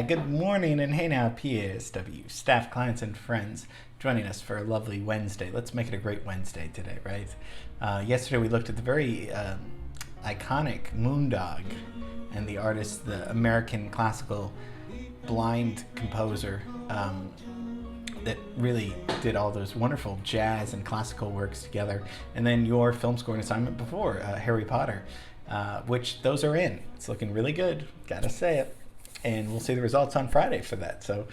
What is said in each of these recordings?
good morning, and hey now, PASW, staff, clients, and friends joining us for a lovely Wednesday. Let's make it a great Wednesday today, right? Yesterday we looked at the very iconic Moondog and the artist, the American classical blind composer that really did all those wonderful jazz and classical works together. And then your film scoring assignment before, Harry Potter, which those are in. It's looking really good, gotta say it. And we'll see the results on Friday for that. So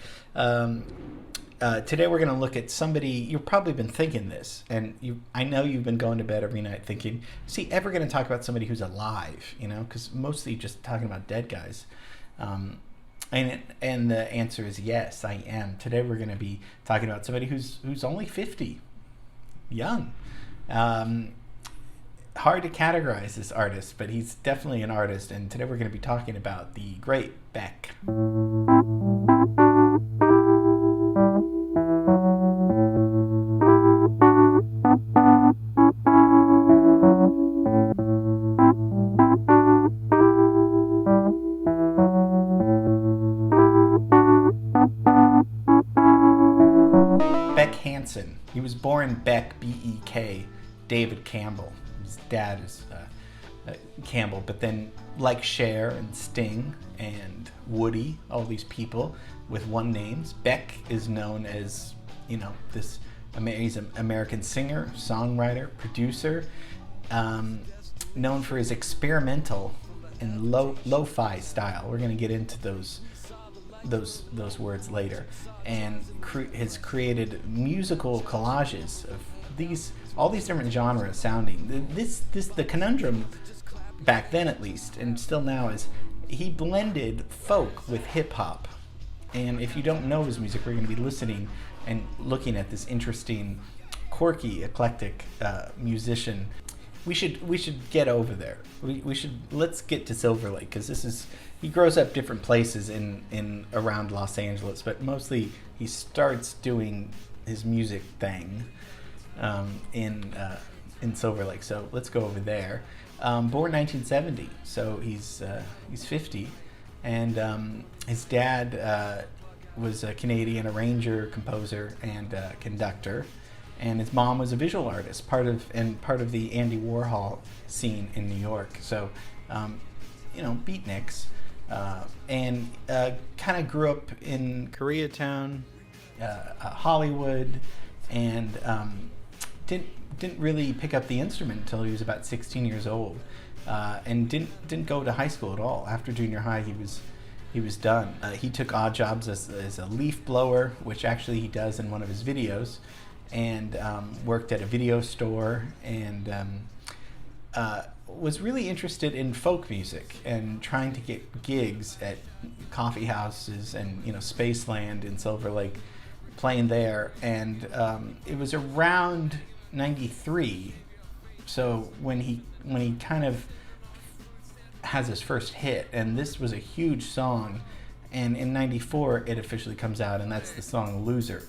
today we're going to look at somebody, you've probably been thinking this, and I know you've been going to bed every night thinking, is he ever going to talk about somebody who's alive? You know, because mostly just talking about dead guys. And the answer is yes, I am. Today we're going to be talking about somebody who's only 50, young. Hard to categorize this artist, but he's definitely an artist, and today we're going to be talking about the great Beck. Beck Hansen. He was born Beck, B-E-K, David Campbell. His dad is Campbell, but then like Cher and Sting and Woody, all these people with one names, Beck is known as, you know, this amazing American singer, songwriter, producer, known for his experimental and lo-fi style. We're going to get into those words later, and has created musical collages of all these different genres sounding. The conundrum back then, at least, and still now, is he blended folk with hip hop. And if you don't know his music, we're going to be listening and looking at this interesting, quirky, eclectic musician. We should get over there. Let's get to Silver Lake, because he grows up different places in around Los Angeles, but mostly he starts doing his music thing in Silver Lake. So let's go over there. Born 1970, so he's 50, and his dad was a Canadian arranger, composer, and conductor, and his mom was a visual artist, part of the Andy Warhol scene in New York. So, beatniks, and kind of grew up in Koreatown, Hollywood, and didn't really pick up the instrument until he was about 16 years old, and didn't go to high school at all. After junior high, he was done. He took odd jobs as a leaf blower, which actually he does in one of his videos, and worked at a video store, and was really interested in folk music and trying to get gigs at coffee houses and Spaceland in Silver Lake, playing there. And it was around 93, so when he kind of has his first hit, and this was a huge song, and in 94 it officially comes out, and that's the song Loser.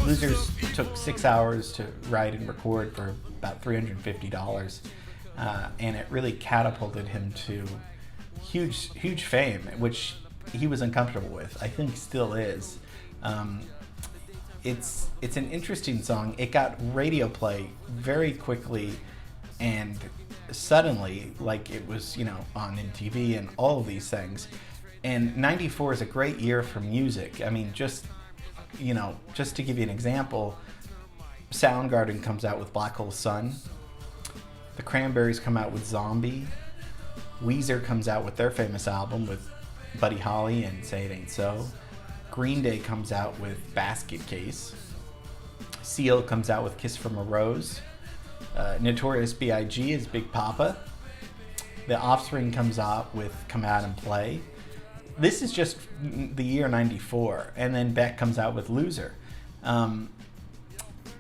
Losers took 6 hours to write and record for about $350, and it really catapulted him to huge fame, which he was uncomfortable with. I think still is. It's an interesting song. It got radio play very quickly and suddenly, like it was on MTV and all of these things. And 94 is a great year for music. I mean, just to give you an example, Soundgarden comes out with Black Hole Sun. The Cranberries come out with Zombie. Weezer comes out with their famous album with Buddy Holly and Say It Ain't So. Green Day comes out with Basket Case. Seal comes out with Kiss from a Rose. Notorious B.I.G. is Big Papa. The Offspring comes out with Come Out and Play. This is just the year 94, and then Beck comes out with Loser.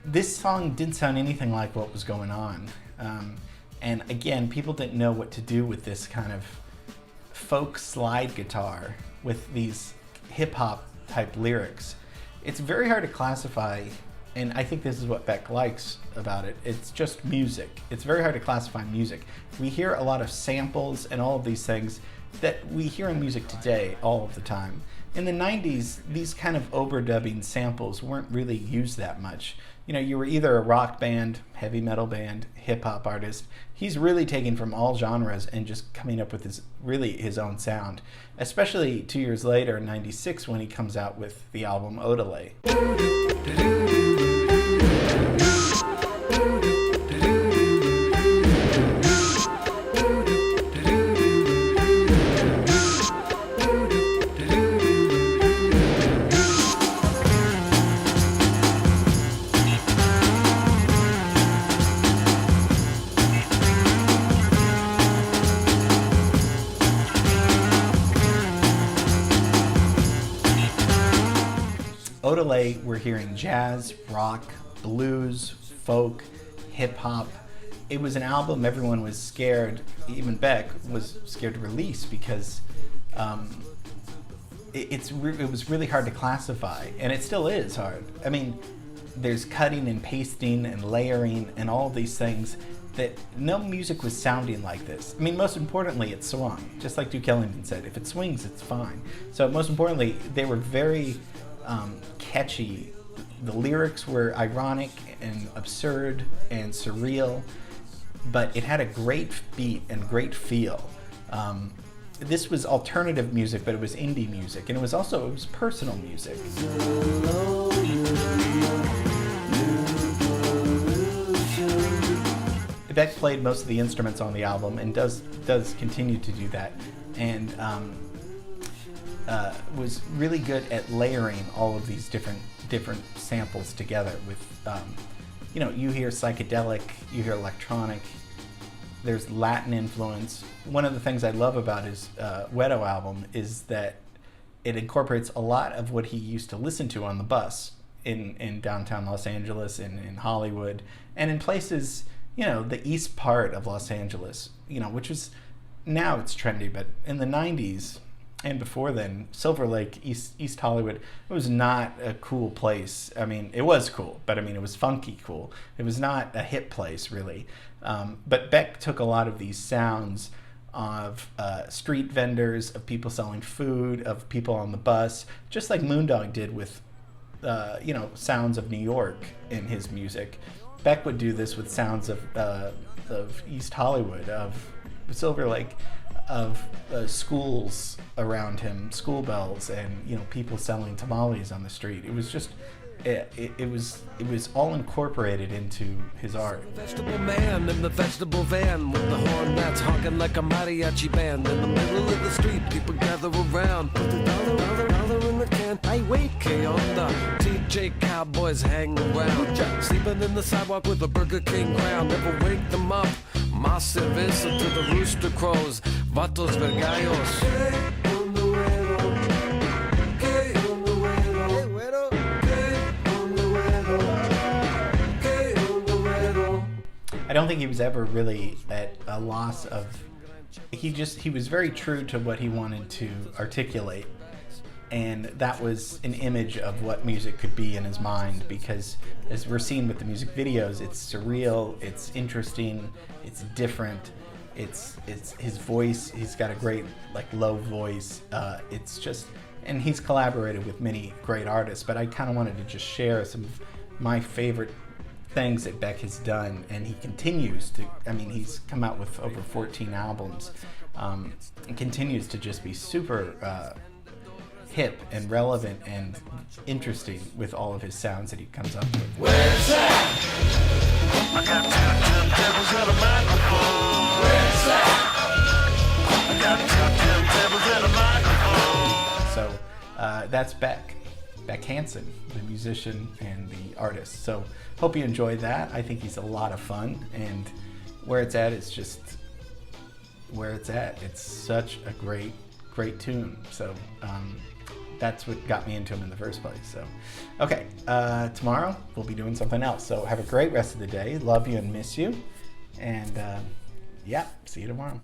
This song didn't sound anything like what was going on And again, people didn't know what to do with this kind of folk slide guitar with these hip-hop type lyrics. It's very hard to classify, and I think this is what Beck likes about it. It's just music. It's very hard to classify music. We hear a lot of samples and all of these things that we hear in music today all of the time. In the 90s, these kind of overdubbing samples weren't really used that much. You know, you were either a rock band, heavy metal band, hip-hop artist. He's really taking from all genres and just coming up with his own sound, especially 2 years later in 96 when he comes out with the album Odelay. Odelay, we're hearing jazz, rock, blues, folk, hip-hop. It was an album everyone was scared, even Beck was scared to release because it was really hard to classify, and it still is hard. I mean, there's cutting and pasting and layering and all of these things that no music was sounding like this. I mean, most importantly, it swung, just like Duke Ellington said, if it swings, it's fine. So most importantly, they were very catchy. The lyrics were ironic and absurd and surreal, but it had a great beat and great feel. This was alternative music, but it was indie music, and it was personal music. Beck played most of the instruments on the album and does continue to do that, and was really good at layering all of these different samples together with, you hear psychedelic, you hear electronic, there's Latin influence. One of the things I love about his Wedo album is that it incorporates a lot of what he used to listen to on the bus in downtown Los Angeles and in Hollywood and in places, the east part of Los Angeles, which is, now it's trendy, but in the 90s, and before then, Silver Lake, East Hollywood, it was not a cool place. I mean, it was cool, but it was funky cool. It was not a hip place, really. But Beck took a lot of these sounds of street vendors, of people selling food, of people on the bus, just like Moondog did with, sounds of New York in his music. Beck would do this with sounds of East Hollywood, of Silver Lake, of schools around him, school bells, and people selling tamales on the street. It was just, it was all incorporated into his art. Vegetable man in the vegetable van with the horn that's honking like a mariachi band. In the middle of the street, people gather around. Put the dollar in the can. I wait, K on the TJ Cowboys hang around. Sleeping in the sidewalk with a Burger King crown. Never wake them up. Más cerveza to the rooster crows. Vatos vergallos. I don't think he was ever really at a loss of, he was very true to what he wanted to articulate, and that was an image of what music could be in his mind, because as we're seeing with the music videos, it's surreal, it's interesting, it's different, it's his voice, he's got a great low voice, it's just, and he's collaborated with many great artists, but I kind of wanted to just share some of my favorite things that Beck has done, and he continues to, he's come out with over 14 albums, and continues to just be super hip and relevant and interesting with all of his sounds that he comes up with. Where's that? I got two turntables and a microphone. Where's that? I got two turntables and a microphone. So that's Beck Hansen, the musician and the artist. So hope you enjoyed that. I think he's a lot of fun, and where it's at is just where it's at. It's such a great tune. So that's what got me into him in the first place. So, okay, tomorrow we'll be doing something else. So have a great rest of the day. Love you and miss you. And yeah, see you tomorrow.